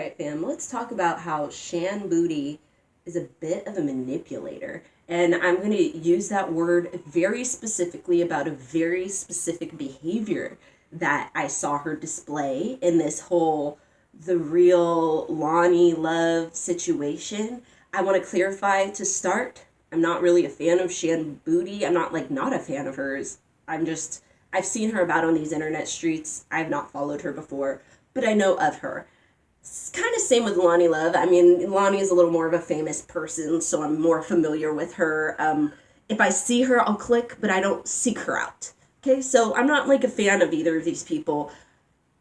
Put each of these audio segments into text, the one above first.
Alright, fam, let's talk about how Shan Boody is a bit of a manipulator. And I'm going to use that word very specifically about a very specific behavior that I saw her display in this whole the real Loni Love situation. I want to clarify to start, I'm not really a fan of Shan Boody. I'm not a fan of hers. I've seen her about on these internet streets. I've not followed her before, but I know of her. It's kind of same with Loni Love. I mean, Loni is a little more of a famous person, so I'm more familiar with her. If I see her, I'll click, but I don't seek her out. Okay, so I'm not like a fan of either of these people.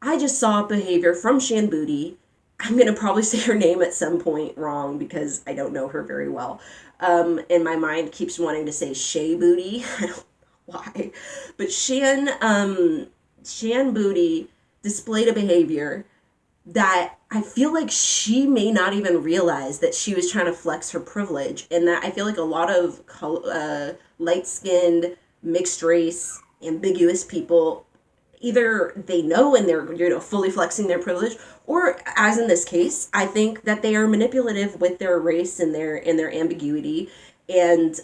I just saw behavior from Shan Boody. I'm going to probably say her name at some point wrong because I don't know her very well. And my mind keeps wanting to say Shay Boody. I don't know why. But Shan Boody displayed a behavior that I feel like she may not even realize that she was trying to flex her privilege, and that I feel like a lot of light-skinned, mixed race, ambiguous people, either they know and they're fully flexing their privilege, or as in this case, I think that they are manipulative with their race and their ambiguity, and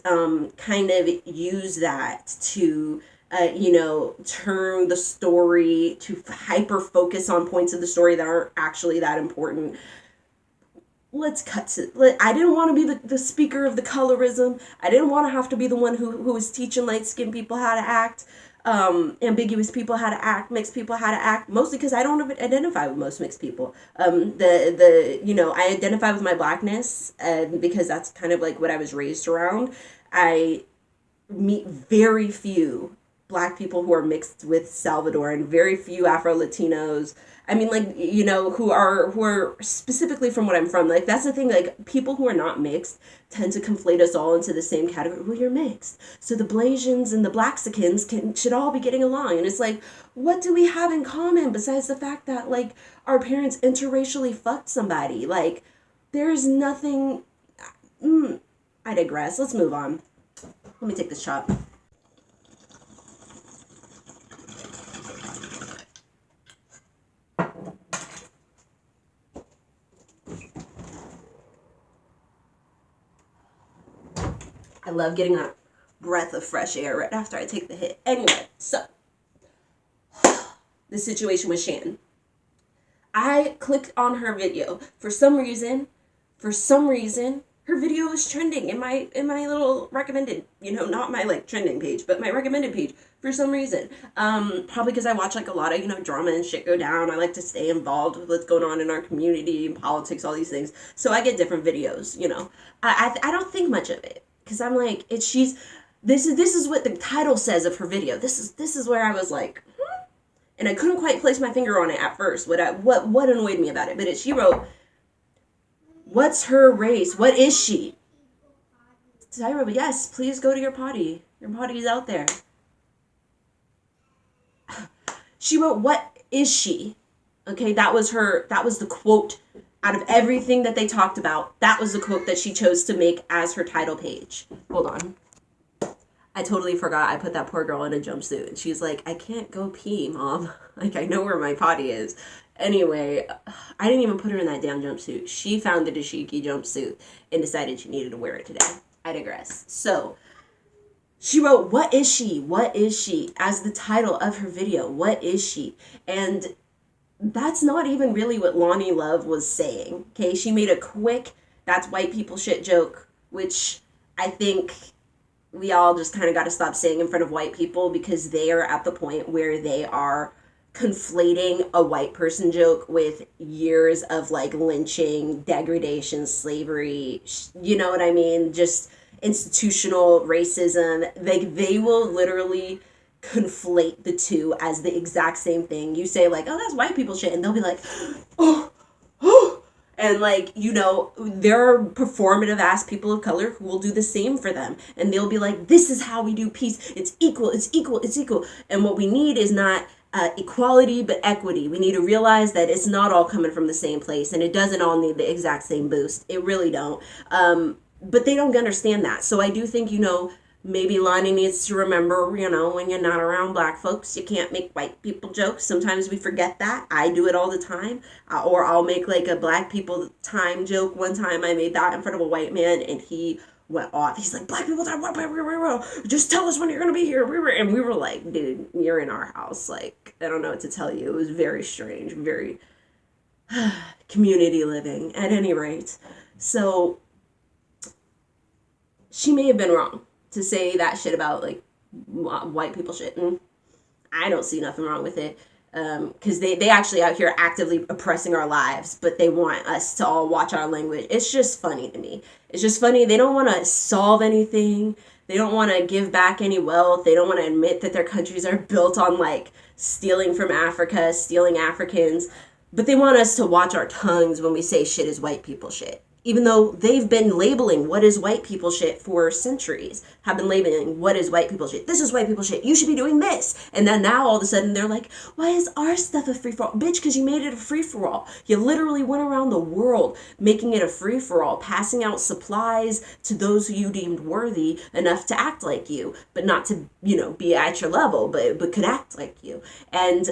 kind of use that to turn the story to hyper focus on points of the story that aren't actually that important. Let's cut to. I didn't want to be the speaker of the colorism. I didn't want to have to be the one who was teaching light skinned people how to act, ambiguous people how to act, mixed people how to act. Mostly because I don't identify with most mixed people. I identify with my blackness, because that's kind of like what I was raised around. I meet very few Black people who are mixed with Salvadoran, very few Afro-Latinos. I mean, who are specifically from what I'm from. Like, that's the thing, like, people who are not mixed tend to conflate us all into the same category. Well, you're mixed, so the Blasians and the Blaxicans should all be getting along. And it's like, what do we have in common besides the fact that, like, our parents interracially fucked somebody? Like, there's nothing... I digress. Let's move on. Let me take this shot. I love getting a breath of fresh air right after I take the hit. Anyway, so the situation with Shan. I clicked on her video. For some reason, her video was trending in my little recommended, not my like trending page, but my recommended page for some reason. Probably because I watch like a lot of, drama and shit go down. I like to stay involved with what's going on in our community and politics, all these things. So I get different videos, I don't think much of it because I'm like, this is what the title says of her video. This is where I was like, and I couldn't quite place my finger on it at first. What annoyed me about it, but she wrote, "What's her race? What is she?" So I wrote, "Yes, please go to your potty. Your potty is out there." She wrote, "What is she?" Okay, that was the quote out of everything that they talked about. That was the quote that she chose to make as her title page. Hold on. I totally forgot I put that poor girl in a jumpsuit. And she's like, "I can't go pee, Mom. Like, I know where my potty is." Anyway, I didn't even put her in that damn jumpsuit. She found the dashiki jumpsuit and decided she needed to wear it today. I digress. So, she wrote, "What is she? What is she?" as the title of her video. What is she? And that's not even really what Loni Love was saying. Okay, she made a quick, that's white people shit joke, which I think we all just kind of got to stop saying in front of white people because they are at the point where they are conflating a white person joke with years of like lynching, degradation, slavery, you know what I mean? Just institutional racism. Like, they will literally conflate the two as the exact same thing. You say like, "Oh, that's white people shit," and they'll be like, "Oh, oh." And like, there are performative ass people of color who will do the same for them. And they'll be like, "This is how we do peace. It's equal, it's equal, it's equal." And what we need is not equality, but equity. We need to realize that it's not all coming from the same place, and it doesn't all need the exact same boost. It really don't. But they don't understand that. So I do think, maybe Loni needs to remember, you know, when you're not around black folks, you can't make white people jokes. Sometimes we forget that. I do it all the time. Or I'll make like a black people time joke. One time I made that in front of a white man and he went off. He's like, black people time, just tell us when you're going to be here. And we were like, dude, you're in our house. Like, I don't know what to tell you. It was very strange, very community living at any rate. So she may have been wrong to say that shit about like white people shit, and I don't see nothing wrong with it, because they actually out here actively oppressing our lives, but they want us to all watch our language. It's just funny to me. It's just funny. They don't want to solve anything. They don't want to give back any wealth. They don't want to admit that their countries are built on like stealing from Africa, stealing Africans, but they want us to watch our tongues when we say shit is white people shit. Even though they've been labeling what is white people shit for centuries, have been labeling what is white people shit. This is white people shit. You should be doing this. And then now all of a sudden they're like, why is our stuff a free-for-all? Bitch, because you made it a free-for-all. You literally went around the world making it a free-for-all, passing out supplies to those who you deemed worthy enough to act like you, but not to, you know, be at your level, but could act like you. And,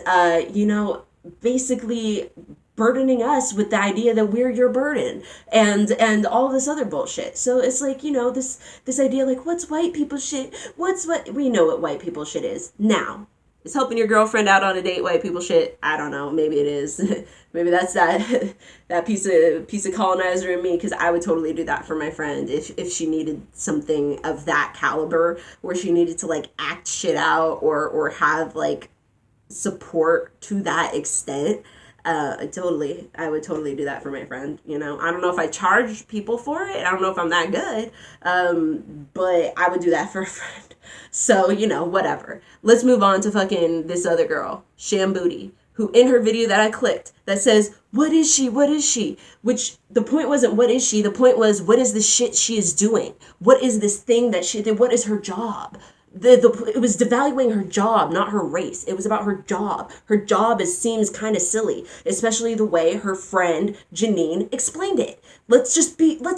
you know, basically burdening us with the idea that we're your burden and all this other bullshit. So it's like, you know, this idea like, what's white people shit? We know what white people shit is. Now, is helping your girlfriend out on a date white people shit? I don't know. Maybe it is. Maybe that's that piece of colonizer in me, because I would totally do that for my friend if she needed something of that caliber, where she needed to like act shit out or have like support to that extent. I would totally do that for my friend. You know, I don't know if I charge people for it. I don't know if I'm that good. But I would do that for a friend. So, you know, whatever. Let's move on to fucking this other girl, Shan Boody, who in her video that I clicked that says, what is she? What is she? Which the point wasn't what is she? The point was, what is the shit she is doing? What is this thing that she did? What is her job? It was devaluing her job, not her race. It was about her job. Her job seems kind of silly, especially the way her friend Janine explained it. Let's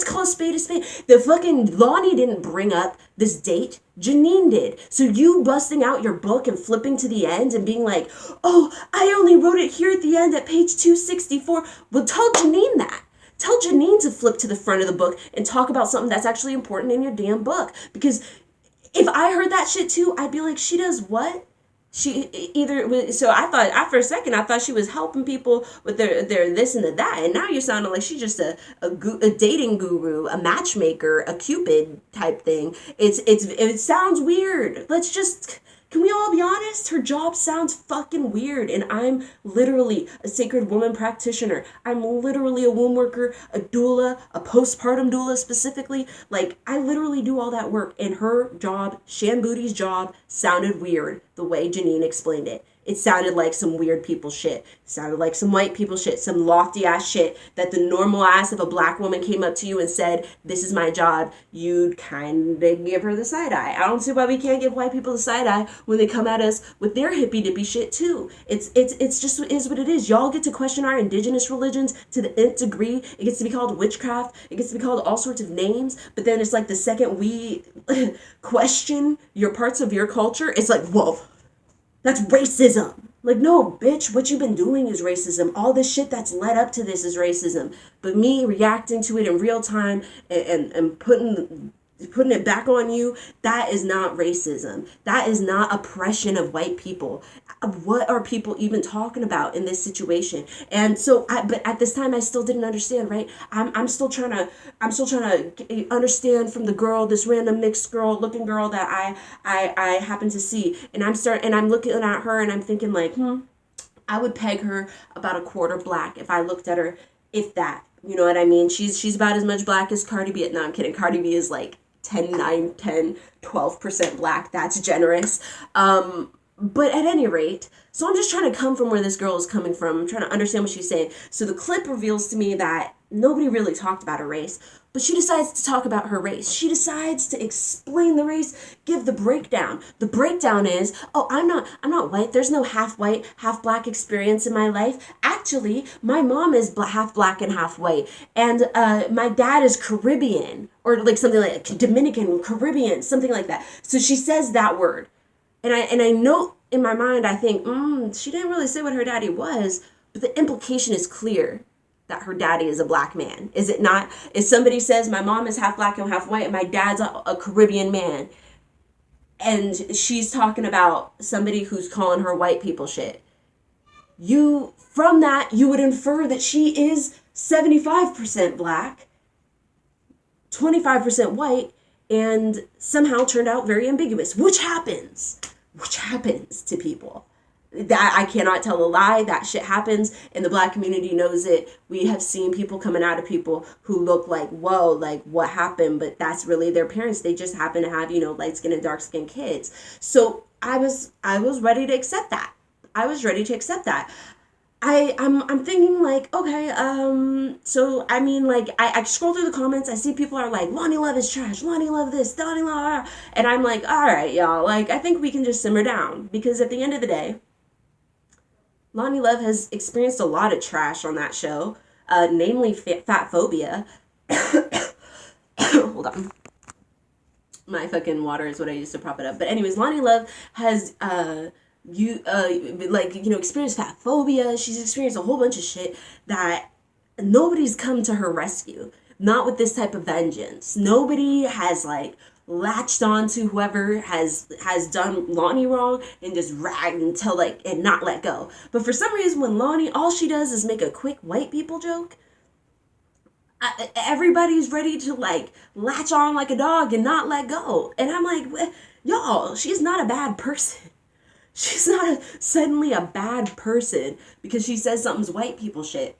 call a spade a spade. The fucking Loni didn't bring up this date. Janine did. So you busting out your book and flipping to the end and being like, oh, I only wrote it here at the end at page 264. Well, tell Janine that. Tell Janine to flip to the front of the book and talk about something that's actually important in your damn book. Because if I heard that shit too, I'd be like, she does what? She either, so I thought, after a second, I thought she was helping people with their this and the that. And now you're sounding like she's just a dating guru, a matchmaker, a Cupid type thing. It sounds weird. Can we all be honest? Her job sounds fucking weird. And I'm literally a sacred woman practitioner. I'm literally a womb worker, a doula, a postpartum doula specifically. Like, I literally do all that work. And her job, Shan Boody's job, sounded weird the way Janine explained it. It sounded like some weird people shit. It sounded like some white people shit, some lofty ass shit that the normal ass of a black woman came up to you and said, this is my job, you'd kind of give her the side eye. I don't see why we can't give white people the side eye when they come at us with their hippy dippy shit too. It's just is what it is. Y'all get to question our indigenous religions to the nth degree. It gets to be called witchcraft. It gets to be called all sorts of names. But then it's like the second we question your parts of your culture, it's like, whoa, that's racism. Like, no, bitch, what you've been doing is racism. All the shit that's led up to this is racism. But me reacting to it in real time and putting it back on you, that is not racism. That is not oppression of white people. What are people even talking about in this situation? And so, but at this time, I still didn't understand, right? I'm still trying to understand from the girl, this random mixed looking girl that I happen to see, and I'm looking at her and I'm thinking like, I would peg her about a quarter black if I looked at her, if that, you know what I mean? She's about as much black as Cardi B. No, I'm kidding. Cardi B is like 10, 9, 10, 12% black. That's generous. But at any rate, so I'm just trying to come from where this girl is coming from. I'm trying to understand what she's saying. So the clip reveals to me that nobody really talked about her race, but she decides to talk about her race. She decides to explain the race, give the breakdown. The breakdown is, oh, I'm not white. There's no half white, half black experience in my life. Actually, my mom is half black and half white, and my dad is Caribbean, or like something like Dominican, Caribbean, something like that. So she says that word. And I know in my mind, I think, she didn't really say what her daddy was, but the implication is clear that her daddy is a black man. Is it not? If somebody says my mom is half black and half white and my dad's a Caribbean man, and she's talking about somebody who's calling her white people shit, from that, you would infer that she is 75% black, 25% white, and somehow turned out very ambiguous, which happens to people. That I cannot tell a lie. That shit happens, and the black community knows it. We have seen people coming out of people who look like, whoa, like what happened? But that's really their parents. They just happen to have, light skinned and dark skinned kids. So I was ready to accept that. I'm thinking like, okay, so I mean, like, I scroll through the comments, I see people are like, Loni Love is trash, Loni Love this, Loni Love, and I'm like, all right, y'all, like, I think we can just simmer down, because at the end of the day, Loni Love has experienced a lot of trash on that show, namely fat phobia. Hold on. My fucking water is what I use to prop it up. But anyways, Loni Love has, experienced fat phobia. She's experienced a whole bunch of shit that nobody's come to her rescue. Not with this type of vengeance. Nobody has latched on to whoever has done Loni wrong and just ragged until and not let go. But for some reason, when Loni, all she does is make a quick white people joke, everybody's ready to latch on like a dog and not let go. And I'm like, y'all, she's not a bad person. She's not suddenly a bad person because she says something's white people shit.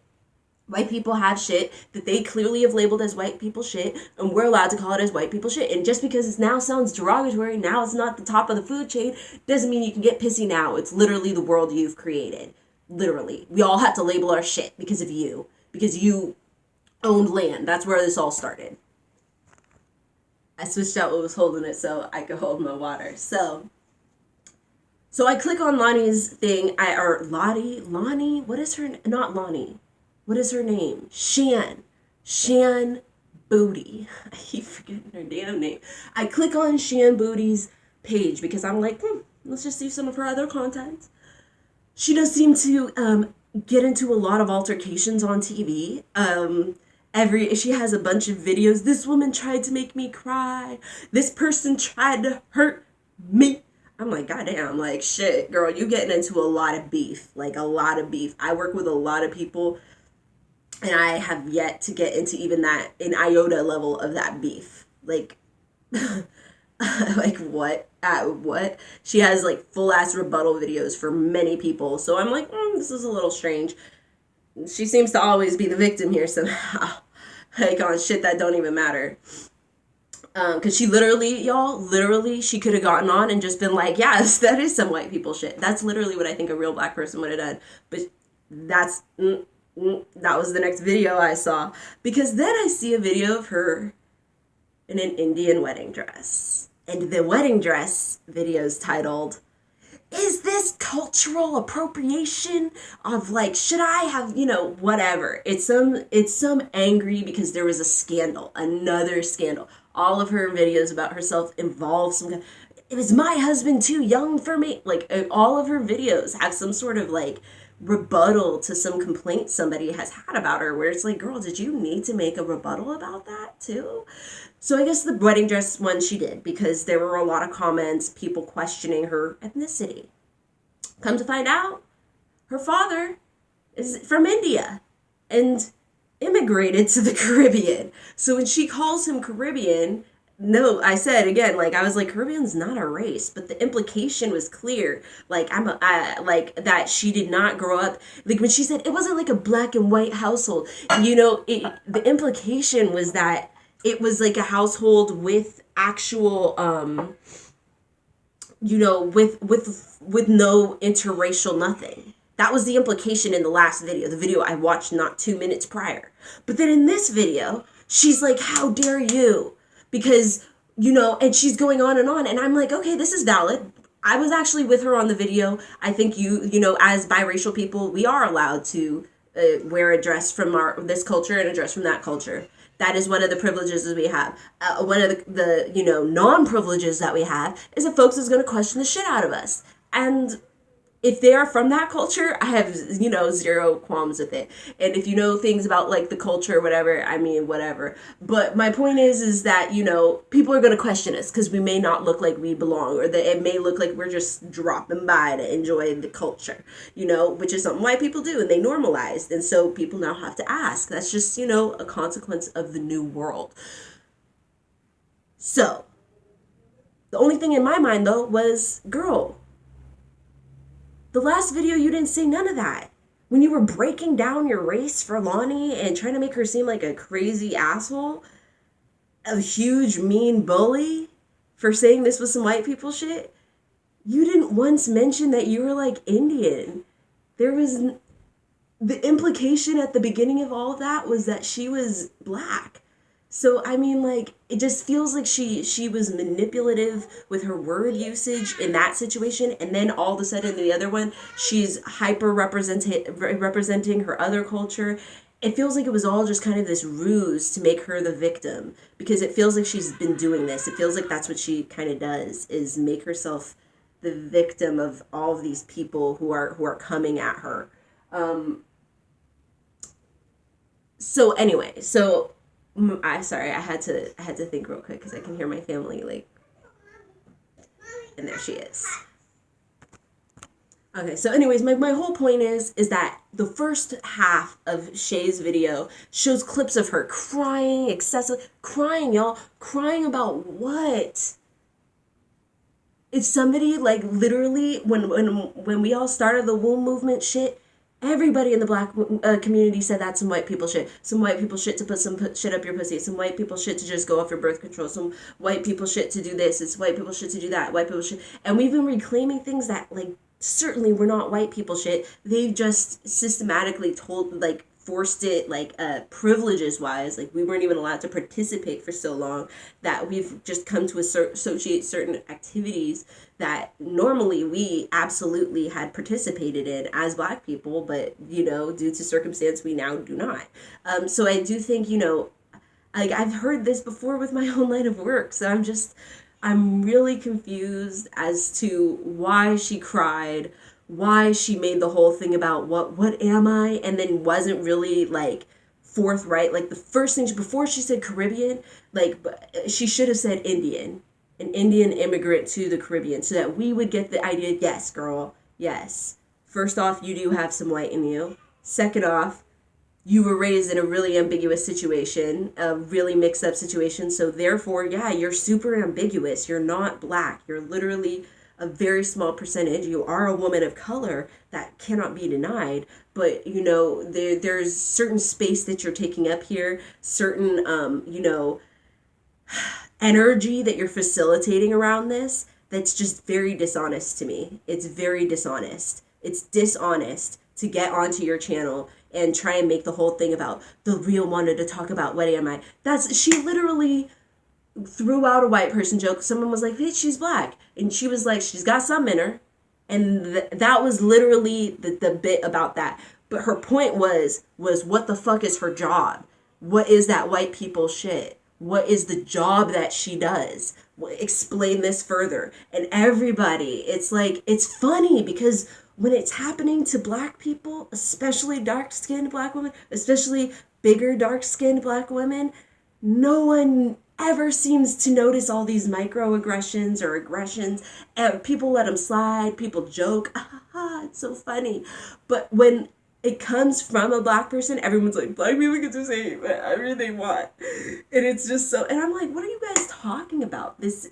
White people have shit that they clearly have labeled as white people shit, and we're allowed to call it as white people shit. And just because it now sounds derogatory, now it's not the top of the food chain, doesn't mean you can get pissy now. It's literally the world you've created. Literally. We all have to label our shit because of you. Because you owned land. That's where this all started. I switched out what was holding it so I could hold my water. So I click on Loni's thing. Loni, what is her, not Loni. What is her name? Shan Boody. I keep forgetting her damn name. I click on Shan Boody's page because I'm like, let's just see some of her other content. She does seem to get into a lot of altercations on TV. She has a bunch of videos. This woman tried to make me cry. This person tried to hurt me. I'm like, goddamn, like, shit, girl, you getting into a lot of beef. A lot of beef. I work with a lot of people, and I have yet to get into even that, an iota level of that beef. What? What? She has, full-ass rebuttal videos for many people. So I'm like, this is a little strange. She seems to always be the victim here somehow. On shit that don't even matter. Because she literally, she could have gotten on and just been like, yes, that is some white people shit. That's literally what I think a real black person would have done. But that was the next video I saw. Because then I see a video of her in an Indian wedding dress. And the wedding dress video is titled, is this cultural appropriation of should I have, whatever. It's some angry because there was a scandal, another scandal. All of her videos about herself involve it was my husband too young for me. All of her videos have some sort of rebuttal to some complaint somebody has had about her, where it's girl, did you need to make a rebuttal about that too? So I guess the wedding dress one she did, because there were a lot of comments, people questioning her ethnicity. Come to find out, her father is from India and immigrated to the Caribbean. So when she calls him Caribbean, no, I said again, I was like, Caribbean's not a race, but the implication was clear. That she did not grow up, when she said it wasn't a black and white household, the implication was that it was a household with actual, you know, with no interracial nothing. That was the implication in the last video, the video I watched not 2 minutes prior. But then in this video, she's like, how dare you? Because, you know, and she's going on, and I'm like, okay, this is valid. I was actually with her on the video. I think you know, as biracial people, we are allowed to wear a dress from this culture and a dress from that culture. That is one of the privileges that we have. One of the you know, non-privileges that we have is that folks is going to question the shit out of us. And if they are from that culture, I have, you know, zero qualms with it. And if you know things about like the culture or whatever, I mean, whatever. But my point is that, you know, people are going to question us because we may not look like we belong, or that it may look like we're just dropping by to enjoy the culture, you know, which is something white people do and they normalized. And so people now have to ask. That's just, you know, a consequence of the new world. So the only thing in my mind though was, girl, the last video, you didn't say none of that. When you were breaking down your race for Loni and trying to make her seem like a crazy asshole, a huge mean bully for saying this was some white people shit, you didn't once mention that you were like Indian. There was the implication at the beginning of all of that was that she was black. So, I mean, like, it just feels like she was manipulative with her word usage in that situation. And then all of a sudden, the other one, she's hyper representing her other culture. It feels like it was all just kind of this ruse to make her the victim. Because it feels like she's been doing this. It feels like that's what she kind of does, is make herself the victim of all of these people who are coming at her. So anyway, so... sorry, I had to think real quick because I can hear my family, like, and there she is. Okay, so anyways, my whole point is that the first half of Shay's video shows clips of her crying, excessively crying, y'all. Crying about what? If somebody, like, literally, when we all started the womb movement shit, everybody in the black community said that's some white people shit. Some white people shit to put some shit up your pussy. Some white people shit to just go off your birth control. Some white people shit to do this. It's white people shit to do that. White people shit. And we've been reclaiming things that, like, certainly were not white people shit. They've just systematically forced it, like, privileges wise, like we weren't even allowed to participate for so long that we've just come to associate certain activities that normally we absolutely had participated in as black people, but, you know, due to circumstance, we now do not. So I do think, you know, like, I've heard this before with my own line of work, so I'm really confused as to why she cried, why she made the whole thing about what am I, and then wasn't really, like, forthright. Like, the first thing, before she said Caribbean, like, she should have said Indian, an Indian immigrant to the Caribbean, so that we would get the idea, yes, girl, yes. First off, you do have some white in you. Second off, you were raised in a really ambiguous situation, a really mixed up situation, so therefore, yeah, you're super ambiguous. You're not black. You're literally a very small percentage. You are a woman of color. That cannot be denied. But, you know, there's certain space that you're taking up here, certain, you know, energy that you're facilitating around this that's just very dishonest to me. It's very dishonest. It's dishonest to get onto your channel and try and make the whole thing about the real wanted to talk about what am I. She literally threw out a white person joke. Someone was like, hey, she's black. And she was like, she's got some in her. And that was literally the bit about that. But her point was what the fuck is her job? What is that white people shit? What is the job that she does? Explain this further. And everybody, it's like, it's funny because when it's happening to black people, especially dark-skinned black women, especially bigger dark-skinned black women, no one ever seems to notice all these microaggressions or aggressions, and people let them slide, people joke, it's so funny. But when it comes from a black person, everyone's like, black people get to say whatever they want. And it's just so, and I'm like, what are you guys talking about? This,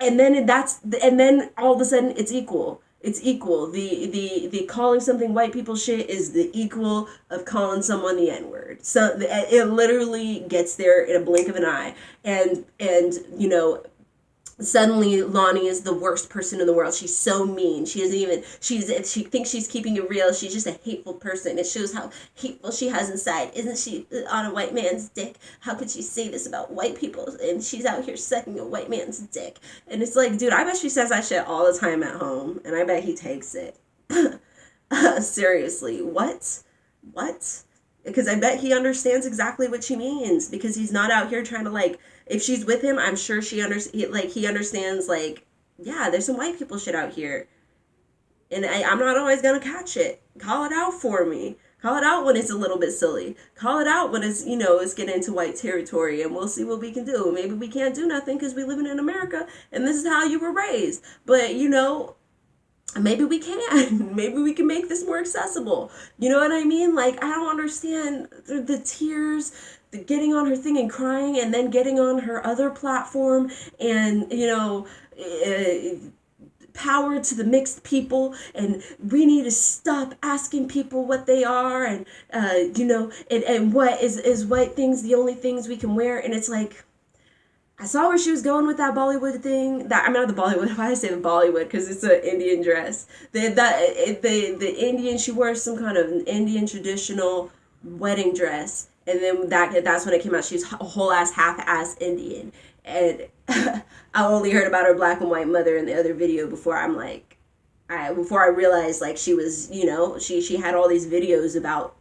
and then all of a sudden it's equal. It's equal. The calling something white people shit is the equal of calling someone the N-word. So it literally gets there in a blink of an eye. And you know, suddenly Loni is the worst person in the world. She's so mean. She isn't even, if she thinks she's keeping it real, she's just a hateful person. It shows how hateful she has inside. Isn't she on a white man's dick? How could she say this about white people? And she's out here sucking a white man's dick. And it's like, dude, I bet she says that shit all the time at home, and I bet he takes it. Seriously, what? Because I bet he understands exactly what she means, because he's not out here trying to, like, if she's with him, I'm sure he understands, like, yeah, there's some white people shit out here. And I'm not always going to catch it. Call it out for me. Call it out when it's a little bit silly. Call it out when it's, it's getting into white territory, and we'll see what we can do. Maybe we can't do nothing because we live in America, and this is how you were raised. But, maybe we can. Maybe we can make this more accessible. You know what I mean? Like, I don't understand the tears, the getting on her thing and crying, and then getting on her other platform and, power to the mixed people, and we need to stop asking people what they are, and, and what is white things the only things we can wear. And it's like, I saw where she was going with that Bollywood thing. Not the Bollywood. Why I say the Bollywood? Because it's an Indian dress. The Indian, she wore some kind of Indian traditional wedding dress, and then that's when it came out. She's a whole ass half-ass Indian, and I only heard about her black and white mother in the other video before I realized, like, she was, she had all these videos about,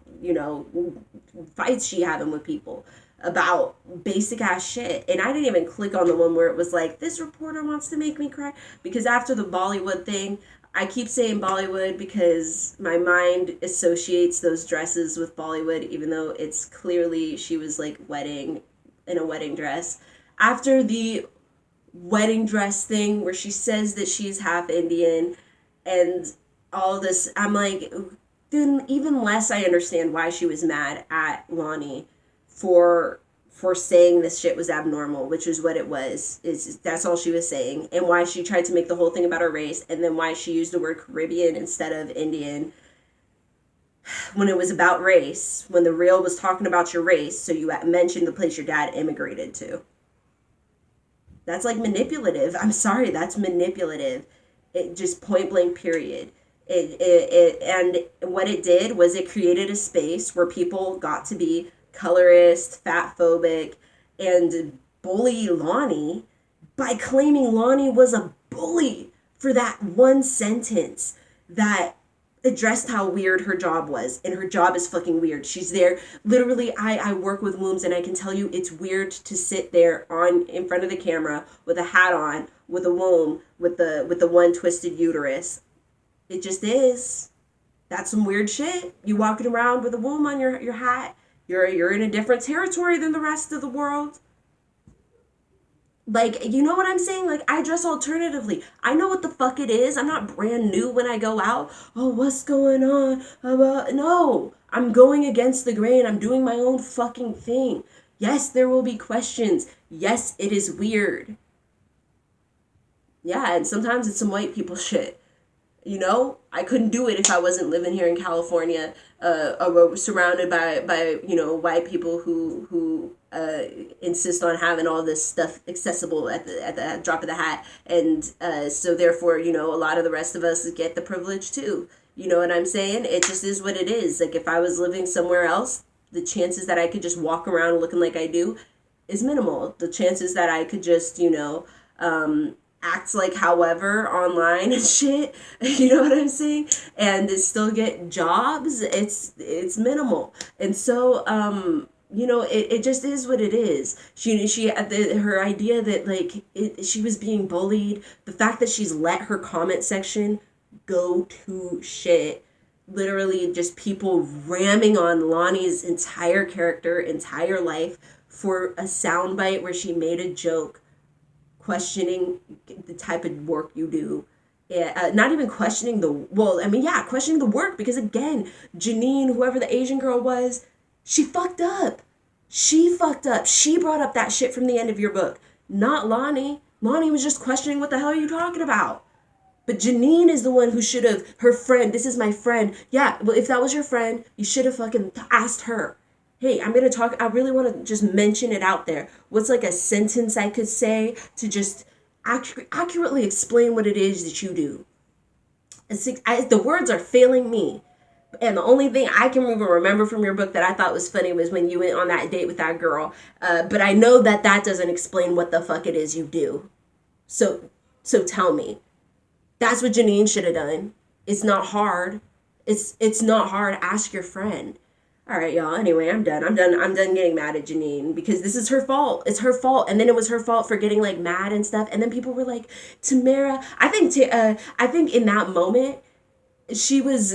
fights she having with people about basic ass shit. And I didn't even click on the one where it was like, this reporter wants to make me cry. Because after the Bollywood thing, I keep saying Bollywood because my mind associates those dresses with Bollywood, even though it's clearly she was like in a wedding dress. After the wedding dress thing where she says that she's half Indian and all this, I'm like, then even less I understand why she was mad at Loni for saying this shit was abnormal, which is what it was. That's all she was saying, and why she tried to make the whole thing about her race, and then why she used the word Caribbean instead of Indian when it was about race, when the reel was talking about your race, so you mentioned the place your dad immigrated to. That's like manipulative. I'm sorry, that's manipulative. It just point blank period. And what it did was it created a space where people got to be colorist, fat phobic, and bully Loni by claiming Loni was a bully for that one sentence that addressed how weird her job was. And her job is fucking weird. She's there. Literally, I work with wombs, and I can tell you it's weird to sit there in front of the camera with a hat on, with a womb, with the one twisted uterus. It just is. That's some weird shit. You walking around with a womb on your hat. You're in a different territory than the rest of the world. Like, you know what I'm saying? Like, I dress alternatively. I know what the fuck it is. I'm not brand new when I go out. Oh, what's going on? No, I'm going against the grain. I'm doing my own fucking thing. Yes, there will be questions. Yes, it is weird. Yeah, and sometimes it's some white people shit. I couldn't do it if I wasn't living here in California, surrounded by white people who insist on having all this stuff accessible at the drop of the hat, and so therefore a lot of the rest of us get the privilege too. You know what I'm saying? It just is what it is. Like, if I was living somewhere else, the chances that I could just walk around looking like I do is minimal. The chances that I could just act like however online and shit, you know what I'm saying, and still get jobs, it's minimal. And so it just is what it is. She had her idea that, like, she was being bullied, the fact that she's let her comment section go to shit, literally just people ramming on Loni's entire character, entire life for a soundbite where she made a joke questioning the type of work you do. Not even questioning questioning the work, because again, Janine, whoever the Asian girl was, she fucked up. She brought up that shit from the end of your book, not Loni. Loni was just questioning what the hell are you talking about. But Janine is the one who should have, her friend, this is my friend. Yeah, well, if that was your friend, you should have fucking asked her. Hey, I'm going to talk, I really want to just mention it out there. What's like a sentence I could say to just accurately explain what it is that you do. The words are failing me. And the only thing I can even remember from your book that I thought was funny was when you went on that date with that girl. But I know that doesn't explain what the fuck it is you do. So tell me. That's what Janine should have done. It's not hard. It's not hard. Ask your friend. All right, y'all. Anyway, I'm done getting mad at Janine because this is her fault. It's her fault. And then it was her fault for getting like mad and stuff. And then people were like, Tamara, I think in that moment, she was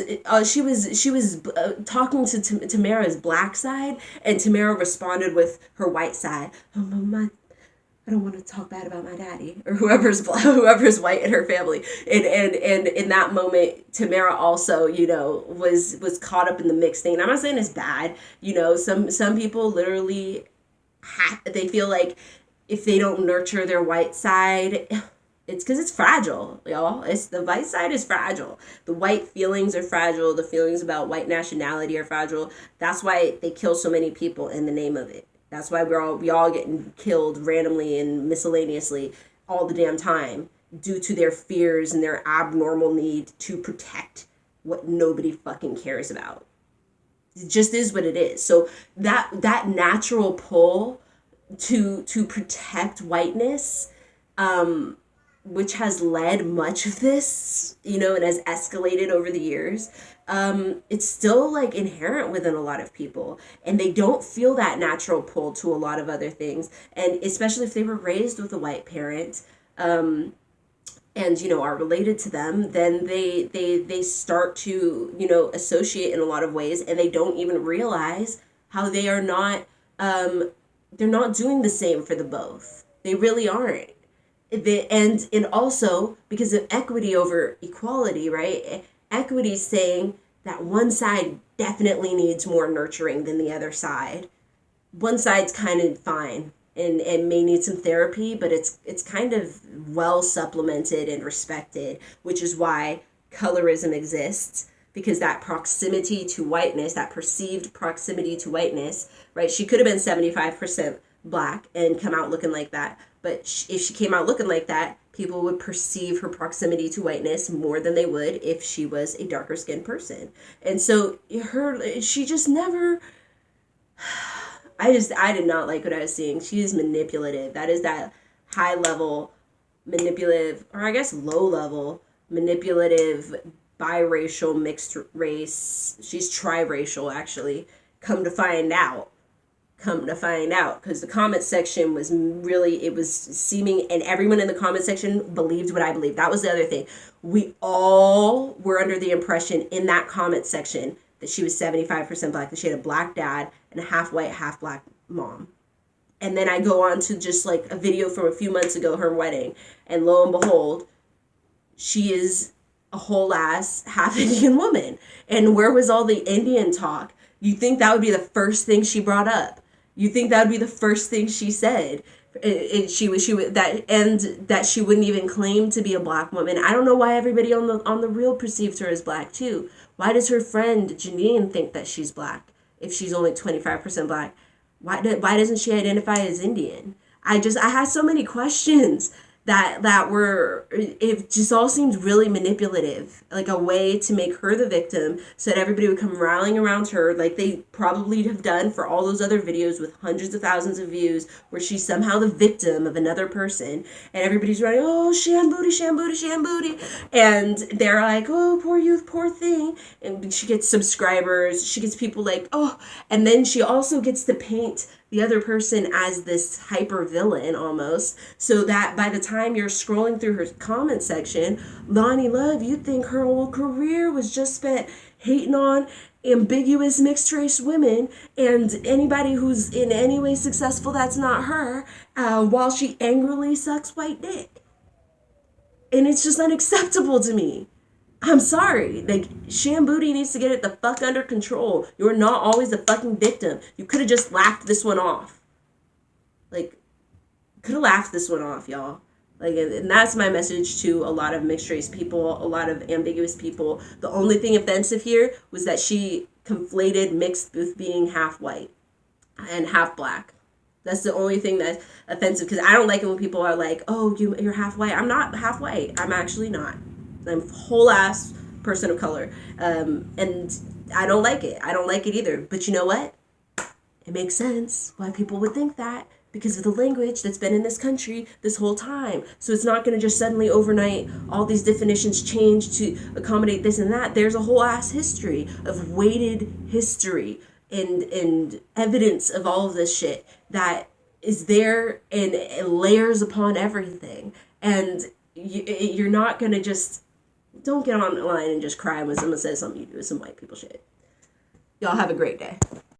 talking to Tamara's black side, and Tamara responded with her white side. Oh, I don't want to talk bad about my daddy or whoever's white in her family. And in that moment, Tamara also, was caught up in the mix thing. And I'm not saying it's bad. Some people literally they feel like if they don't nurture their white side, it's because it's fragile, y'all. The white side is fragile. The white feelings are fragile. The feelings about white nationality are fragile. That's why they kill so many people in the name of it. That's why we all getting killed randomly and miscellaneously all the damn time due to their fears and their abnormal need to protect what nobody fucking cares about. It just is what it is. So that natural pull to protect whiteness, which has led much of this, and has escalated over the years, it's still like inherent within a lot of people, and they don't feel that natural pull to a lot of other things. And especially if they were raised with a white parent, and are related to them, then they start to associate in a lot of ways, and they don't even realize how they are not they're not doing the same for the both. They really aren't. And also because of equity over equality, right? Equity is saying that one side definitely needs more nurturing than the other side. One side's kind of fine and may need some therapy, but it's kind of well supplemented and respected, which is why colorism exists, because that proximity to whiteness, that perceived proximity to whiteness, right? She could have been 75% black and come out looking like that. But if she came out looking like that, people would perceive her proximity to whiteness more than they would if she was a darker skinned person. And so she just never, I did not like what I was seeing. She is manipulative. That is that high level manipulative, or I guess low level manipulative, biracial, mixed race. She's triracial, actually. Come to find out, because the comment section was really, it was seeming, and everyone in the comment section believed what I believed. That was the other thing. We all were under the impression in that comment section that she was 75% black, that she had a black dad and a half white, half black mom. And then I go on to just like a video from a few months ago, her wedding, and lo and behold, she is a whole ass half Indian woman. And where was all the Indian talk? You think that would be the first thing she brought up? You think that would be the first thing she said? That she wouldn't even claim to be a black woman. I don't know why everybody on the Real perceived her as black too. Why does her friend Janine think that she's black if she's only 25% black? Why doesn't she identify as Indian? I had so many questions that were, it just all seemed really manipulative, like a way to make her the victim so that everybody would come rallying around her like they probably have done for all those other videos with hundreds of thousands of views where she's somehow the victim of another person, and everybody's running, oh, Shan Boody, Shan Boody, Shan Boody, and they're like, oh, poor youth, poor thing, and she gets subscribers, she gets people like, oh, and then she also gets to paint the other person as this hyper villain almost, so that by the time you're scrolling through her comment section, Loni Love, you think her whole career was just spent hating on ambiguous mixed race women and anybody who's in any way successful that's not her, while she angrily sucks white dick. And it's just unacceptable to me. I'm sorry. Like, Shan Boody needs to get it the fuck under control. You're not always the fucking victim. You could have just laughed this one off. Like, could have laughed this one off, y'all. Like, and that's my message to a lot of mixed race people, a lot of ambiguous people. The only thing offensive here was that she conflated mixed with being half white and half black. That's the only thing that's offensive, because I don't like it when people are like, oh, you're half white. I'm not half white. I'm actually not. I'm a whole ass person of color. And I don't like it. I don't like it either. But you know what? It makes sense why people would think that, because of the language that's been in this country this whole time. So it's not going to just suddenly overnight all these definitions change to accommodate this and that. There's a whole ass history of weighted history and evidence of all of this shit that is there and layers upon everything. And you're not going to just, don't get online and just cry when someone says something you do is some white people shit. Y'all have a great day.